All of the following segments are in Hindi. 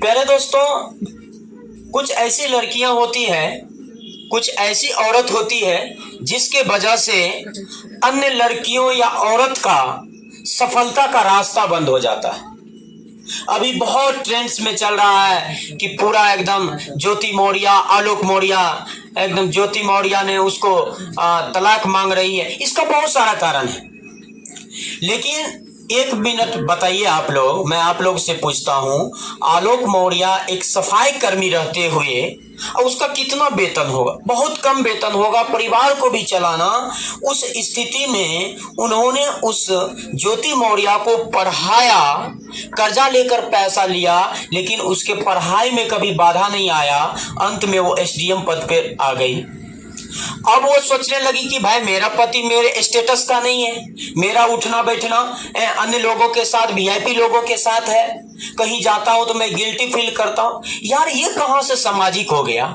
प्यारे दोस्तों, कुछ ऐसी लड़कियां होती हैं, कुछ ऐसी औरत होती है जिसके वजह से अन्य लड़कियों या औरत का सफलता का रास्ता बंद हो जाता है। अभी बहुत ट्रेंड्स में चल रहा है कि पूरा एकदम ज्योति मौर्य, आलोक मौर्य, एकदम ज्योति मौर्य ने उसको तलाक मांग रही है। इसका बहुत सारा कारण है, लेकिन एक मिनट बताइए आप लोग, मैं आप लोग से पूछता हूं, आलोक मौर्य एक सफाई कर्मी रहते हुए और उसका कितना वेतन होगा? बहुत कम वेतन होगा, परिवार को भी चलाना। उस स्थिति में उन्होंने उस ज्योति मौर्य को पढ़ाया, कर्जा लेकर पैसा लिया, लेकिन उसके पढ़ाई में कभी बाधा नहीं आया। अंत में वो एसडीएम पद पे आ गई। अब वो सोचने लगी कि भाई मेरा पति मेरे स्टेटस का नहीं है, मेरा उठना बैठना अन्य लोगों के साथ, वीआईपी लोगों के साथ है, कहीं जाता हूं तो मैं गिल्टी फील करता हूं। यार ये कहां से सामाजिक हो गया?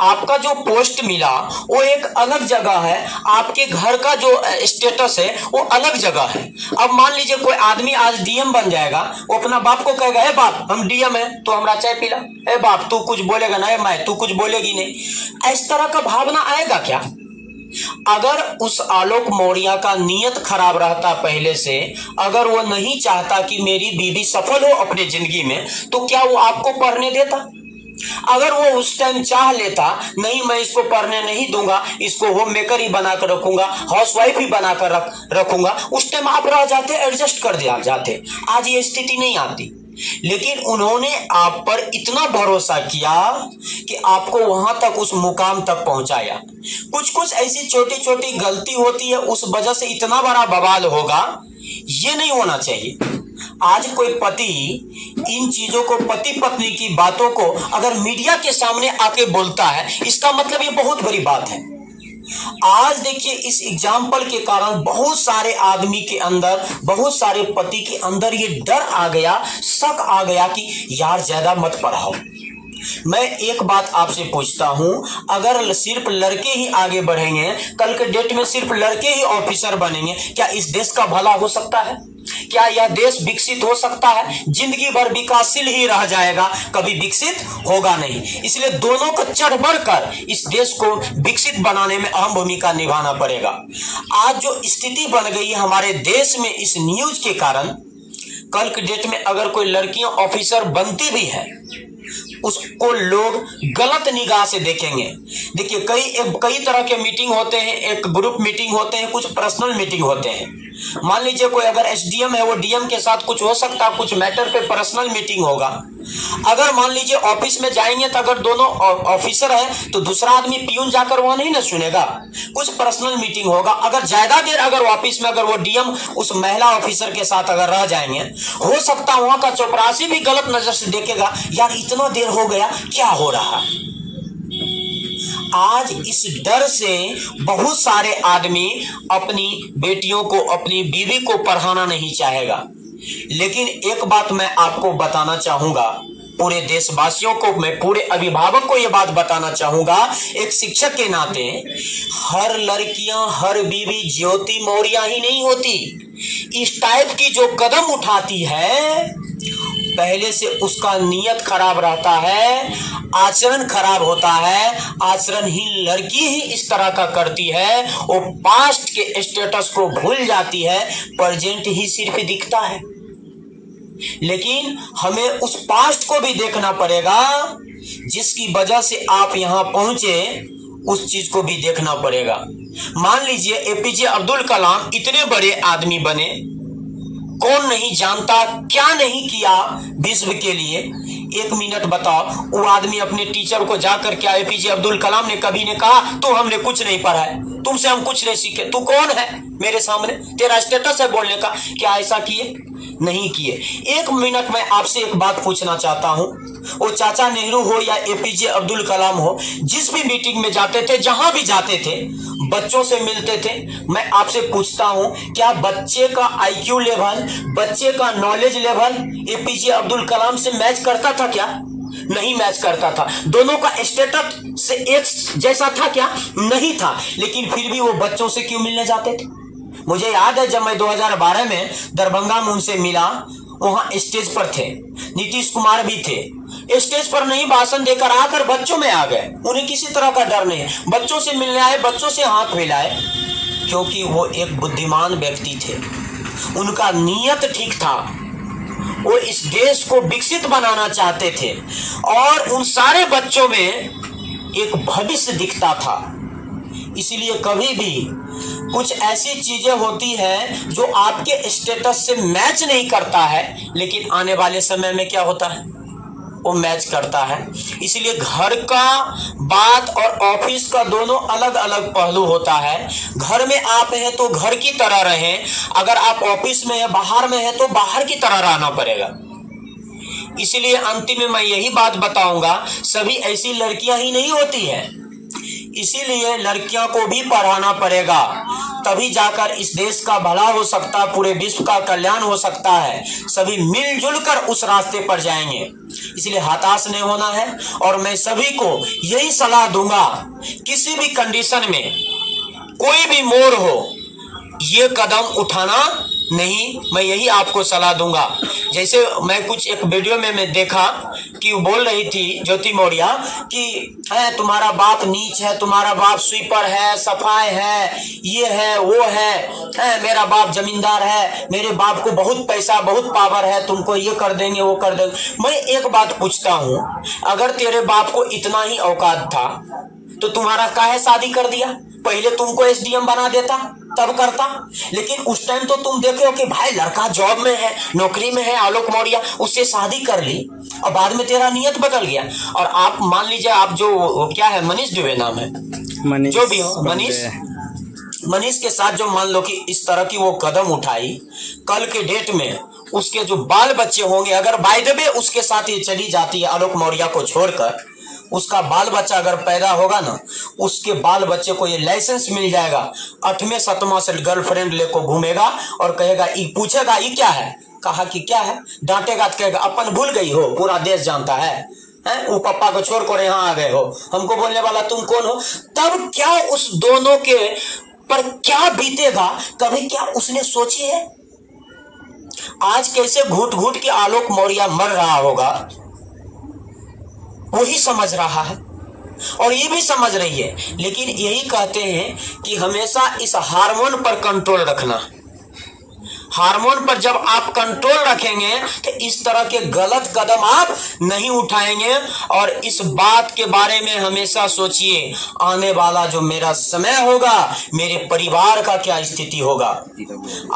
आपका जो पोस्ट मिला वो एक अलग जगह है, आपके घर का जो स्टेटस है वो अलग जगह है। अब मान लीजिए कोई आदमी आज डीएम बन जाएगा, वो अपना बाप को कहेगा, हे बाप हम डीएम है तो हमरा चाय पिला, हे बाप तू कुछ बोलेगा ना, मैं तू कुछ बोलेगी नहीं। इस तरह का भावना आएगा क्या? अगर उस आलोक मौर्य का नियत खराब रहता पहले से, अगर वो नहीं चाहता कि मेरी बीवी सफल हो अपने जिंदगी में, तो क्या वो आपको पढ़ने देता? अगर वो उस टाइम चाह लेता, नहीं मैं इसको पढ़ने नहीं दूंगा, इसको होम मेकर ही बनाकर रखूंगा, हाउसवाइफ ही बनाकर रखूंगा, उस टाइम आप रह जाते, एडजस्ट कर दिया जाते, आज ये स्थिति नहीं आती। लेकिन उन्होंने आप पर इतना भरोसा किया कि आपको वहां तक, उस मुकाम तक पहुंचाया। कुछ कुछ ऐसी छोटी छोटी गलती होती है, उस वजह से इतना बड़ा बवाल होगा, ये नहीं होना चाहिए। आज कोई पति इन चीजों को, पति पत्नी की बातों को अगर मीडिया के सामने आके बोलता है, इसका मतलब ये बहुत बड़ी बात है। आज देखिए इस एग्जाम्पल के कारण बहुत सारे आदमी के अंदर, बहुत सारे पति के अंदर ये डर आ गया, शक आ गया कि यार ज्यादा मत पढ़ाओ। मैं एक बात आपसे पूछता हूं, अगर सिर्फ लड़के ही आगे बढ़ेंगे, कल के डेट में सिर्फ लड़के ही ऑफिसर बनेंगे, क्या इस देश का भला हो सकता है? क्या यह देश विकसित हो सकता है? जिंदगी भर विकासशील ही रह जाएगा, कभी विकसित होगा नहीं। इसलिए दोनों को चढ़ बढ़कर इस देश को विकसित बनाने में अहम भूमिका निभाना पड़ेगा। आज जो स्थिति बन गई है हमारे देश में इस न्यूज के कारण, कल के डेट में अगर कोई लड़कियां ऑफिसर बनती भी है, उसको लोग गलत निगाह से देखेंगे। देखिए कई तरह के मीटिंग होते हैं, एक ग्रुप मीटिंग होते हैं, कुछ पर्सनल मीटिंग होते हैं। मान लीजिए कोई अगर एसडीएम है, वो डीएम के साथ कुछ हो सकता, कुछ मैटर पे पर्सनल मीटिंग होगा। अगर मान लीजिए ऑफिस में जाएंगे तो अगर दोनों ऑफिसर है तो दूसरा आदमी पियून जाकर वहां नहीं ना सुनेगा, कुछ पर्सनल मीटिंग होगा। अगर ज्यादा देर अगर ऑफिस में अगर वो डीएम उस महिला ऑफिसर के साथ अगर रह जाएंगे, हो सकता वहां का चपरासी भी गलत नजर से देखेगा, यार इतना देर हो गया, क्या हो रहा। आज इस डर से बहुत सारे आदमी अपनी बेटियों को, अपनी बीवी को पढ़ाना नहीं चाहेगा। लेकिन एक बात मैं आपको बताना चाहूंगा, पूरे देशवासियों को, मैं पूरे अभिभावक को यह बात बताना चाहूंगा, एक शिक्षक के नाते, हर लड़कियां, हर बीवी ज्योति मौर्य ही नहीं होती। इस टाइप की जो कदम उठाती है, पहले से उसका नियत खराब रहता है, आचरण खराब होता है। आचरणहीन लड़की ही इस तरह का करती है, वो पास्ट के स्टेटस को भूल जाती है, प्रेजेंट ही सिर्फ दिखता है। लेकिन हमें उस पास्ट को भी देखना पड़ेगा, जिसकी वजह से आप यहां पहुंचे, उस चीज को भी देखना पड़ेगा। मान लीजिए एपीजे अब्दुल कलाम इतने बड़े आदमी बने, कौन नहीं जानता, क्या नहीं किया विश्व के लिए। एक मिनट बताओ, वो आदमी अपने टीचर को जाकर, क्या एपीजे अब्दुल कलाम ने कभी ने कहा तो हमने कुछ नहीं पढ़ा है, तुमसे हम कुछ नहीं सीखे, तू कौन है मेरे सामने, तेरा स्टेटस है बोलने का? क्या ऐसा किए? नहीं किए। एक मिनट में आपसे एक बात पूछना चाहता हूं, वो चाचा नेहरू हो या एपीजे अब्दुल कलाम हो, जिस भी मीटिंग में जाते थे, जहां भी जाते थे, बच्चों से मिलते थे, मैं आपसे पूछता हूं, क्या बच्चे का आईक्यू लेवल, बच्चे का knowledge level APJ Abdul Kalam से मैच करता था क्या? नहीं मैच करता था। दोनों का स्टेटस से एक जैसा था क्या? नहीं था। लेकिन फिर भी वो बच्चों से क्यों मिलने जाते थे? मुझे याद है जब मैं 2012 में दरभंगा में उनसे मिला, वहां स्टेज पर थे, नीतीश कुमार भी थे, स्टेज पर नहीं भाषण देकर आकर बच्चों में आ गए। उन्हें किसी तरह का डर नहीं, बच्चों से मिलने आए, बच्चों से हाथ मिलाए, क्योंकि वो एक बुद्धिमान व्यक्ति थे, उनका नियत ठीक था, वो इस देश को विकसित बनाना चाहते थे और उन सारे बच्चों में एक भविष्य दिखता था। इसलिए कभी भी कुछ ऐसी चीजें होती है जो आपके स्टेटस से मैच नहीं करता है, लेकिन आने वाले समय में क्या होता है, वो मैच करता है। इसलिए घर का बात और ऑफिस का दोनों अलग अलग पहलू होता है। घर में आप हैं तो घर की तरह रहें, अगर आप ऑफिस में है, बाहर में है तो बाहर की तरह रहना पड़ेगा। इसलिए अंतिम में मैं यही बात बताऊंगा, सभी ऐसी लड़कियां ही नहीं होती है, इसीलिए लड़कियों को भी पढ़ाना पड़ेगा, तभी जाकर इस देश का भला हो सकता है, पूरे विश्व का कल्याण हो सकता है। सभी मिलजुल कर उस रास्ते पर जाएंगे, इसलिए हताश नहीं होना है। और मैं सभी को यही सलाह दूंगा, किसी भी कंडीशन में कोई भी मोड़ हो, ये कदम उठाना नहीं, मैं यही आपको सलाह दूंगा। जैसे मैं कुछ एक वीडियो में मैं देखा कि वो बोल रही थी ज्योति मौर्य कि तुम्हारा बाप नीच है, तुम्हारा बाप स्वीपर है, सफाई है, ये है वो है, मेरा बाप जमींदार है, मेरे बाप को बहुत पैसा बहुत पावर है, तुमको ये कर देंगे वो कर देंगे। मैं एक बात पूछता हूँ, अगर तेरे बाप को इतना ही औकात था तो तुम्हारा काहे शादी कर दिया? पहले तुमको एसडीएम बना देता, तब करता। लेकिन उस टाइम तो तुम देखे हो कि भाई लड़का जॉब में है, नौकरी में है, आलोक मौर्य, उससे शादी कर ली और बाद में तेरा नियत बदल गया। और आप मान लीजिए, आप जो क्या है, मनीष दुबे नाम है, जो भी हो, मनीष के साथ जो मान लो कि इस तरह की वो कदम उठाई, कल के डेट में उसके जो बाल बच्चे होंगे, अगर बाय द वे उसके साथ ये चली जाती है आलोक मौर्य को छोड़कर, उसका बाल बच्चा अगर पैदा होगा ना, उसके बाल बच्चे को ये लाइसेंस मिल जाएगा, 8वें 7वां से गर्लफ्रेंड लेकर घूमेगा और कहेगा, ये पूछेगा ये क्या है, कहा कि क्या है, डांटेगा तो कहेगा अपन भूल गई हो, पूरा देश जानता है, वो पापा को छोड़कर यहाँ आ गए हो, हमको बोलने वाला तुम कौन हो। तब क्या उस दोनों के पर क्या बीतेगा, कभी क्या उसने सोची है? आज कैसे घुट घुट के आलोक मौर्य मर रहा होगा, वही समझ रहा है और ये भी समझ रही है। लेकिन यही कहते हैं कि हमेशा इस हार्मोन पर कंट्रोल रखना। हार्मोन पर जब आप कंट्रोल रखेंगे तो इस तरह के गलत कदम आप नहीं उठाएंगे। और इस बात के बारे में हमेशा सोचिए, आने वाला जो मेरा समय होगा, मेरे परिवार का क्या स्थिति होगा।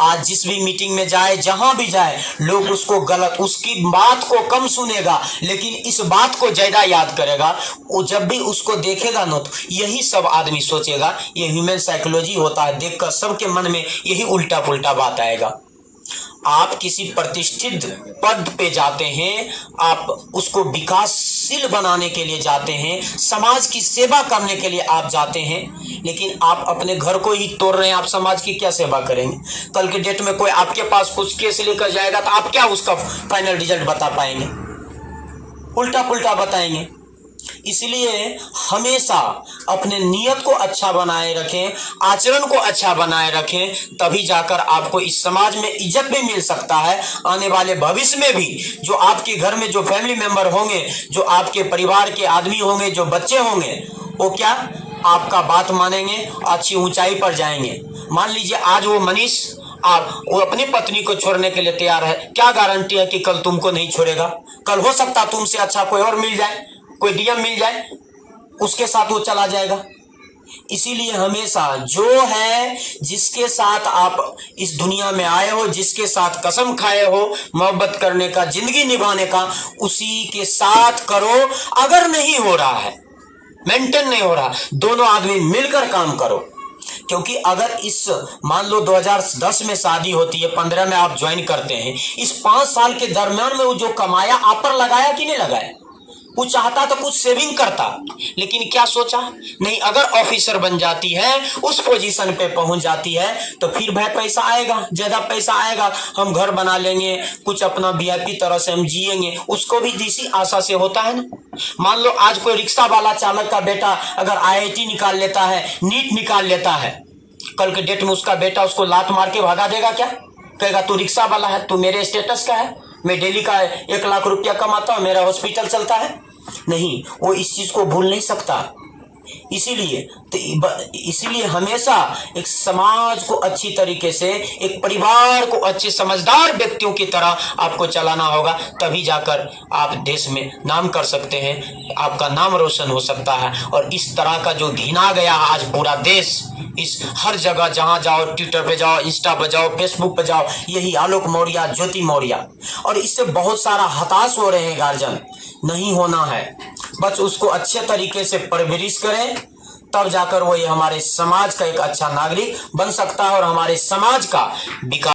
आज जिस भी मीटिंग में जाए, जहां भी जाए, लोग उसको गलत, उसकी बात को कम सुनेगा, लेकिन इस बात को ज्यादा याद करेगा। वो जब भी उसको देखेगा ना, तो यही सब आदमी सोचेगा। ये ह्यूमन साइकोलॉजी होता है, देखकर सबके मन में यही उल्टा पुल्टा बात आएगा। आप किसी प्रतिष्ठित पद पे जाते हैं, आप उसको विकासशील बनाने के लिए जाते हैं, समाज की सेवा करने के लिए आप जाते हैं, लेकिन आप अपने घर को ही तोड़ रहे हैं, आप समाज की क्या सेवा करेंगे? कल के डेट में कोई आपके पास कुछ केस लेकर जाएगा तो आप क्या उसका फाइनल रिजल्ट बता पाएंगे? उल्टा पुल्टा बताएंगे। इसलिए हमेशा अपने नियत को अच्छा बनाए रखें, आचरण को अच्छा बनाए रखें, तभी जाकर आपको इस समाज में इज्जत भी मिल सकता है। आने वाले भविष्य में भी जो आपके घर में जो फैमिली मेंबर होंगे, जो आपके परिवार के आदमी होंगे, जो बच्चे होंगे, वो क्या आपका बात मानेंगे, अच्छी ऊंचाई पर जाएंगे। मान लीजिए आज वो मनीष वो अपनी पत्नी को छोड़ने के लिए तैयार है, क्या गारंटी है कि कल तुमको नहीं छोड़ेगा? कल हो सकता तुमसे अच्छा कोई और मिल जाए, कोई डीएम मिल जाए, उसके साथ वो चला जाएगा। इसीलिए हमेशा जो है, जिसके साथ आप इस दुनिया में आए हो, जिसके साथ कसम खाए हो मोहब्बत करने का, जिंदगी निभाने का, उसी के साथ करो। अगर नहीं हो रहा है, मेंटेन नहीं हो रहा, दोनों आदमी मिलकर काम करो। क्योंकि अगर इस मान लो 2010 में शादी होती है, 15 में आप ज्वाइन करते हैं, इस 5 साल के दरमियान में वो जो कमाया आप पर लगाया कि नहीं लगाया? वो चाहता तो कुछ सेविंग करता, लेकिन क्या सोचा? नहीं, अगर ऑफिसर बन जाती है, उस पोजीशन पे पहुंच जाती है, तो फिर भाई पैसा आएगा, ज्यादा पैसा आएगा, हम घर बना लेंगे, कुछ अपना वीआईपी तरह से हम जिएंगे। उसको भी इसी आशा से होता है ना। मान लो आज कोई रिक्शा वाला चालक का बेटा अगर आईआईटी निकाल लेता है, नीट निकाल लेता है, कल के डेट में उसका बेटा उसको लात मार के भगा देगा क्या? कहेगा तू रिक्शा वाला है, तू मेरे स्टेटस का है, मैं डेली का 1 लाख रुपया कमाता हूं, मेरा हॉस्पिटल चलता है? नहीं, वो इस चीज को भूल नहीं सकता। इसीलिए हमेशा एक समाज को अच्छी तरीके से, एक परिवार को अच्छे समझदार व्यक्तियों की तरह आपको चलाना होगा, तभी जाकर आप देश में नाम कर सकते हैं, आपका नाम रोशन हो सकता है। और इस तरह का जो घिना गया आज पूरा देश, इस हर जगह जहां जाओ, ट्विटर पे जाओ, इंस्टा पे जाओ, फेसबुक पे जाओ, यही आलोक मौर्य, ज्योति मौर्य, और इससे बहुत सारा हताश हो रहे हैं गार्जियन। नहीं होना है, बस उसको अच्छे तरीके से परवरिश करें, तब जाकर वो ये हमारे समाज का एक अच्छा नागरिक बन सकता है और हमारे समाज का विकास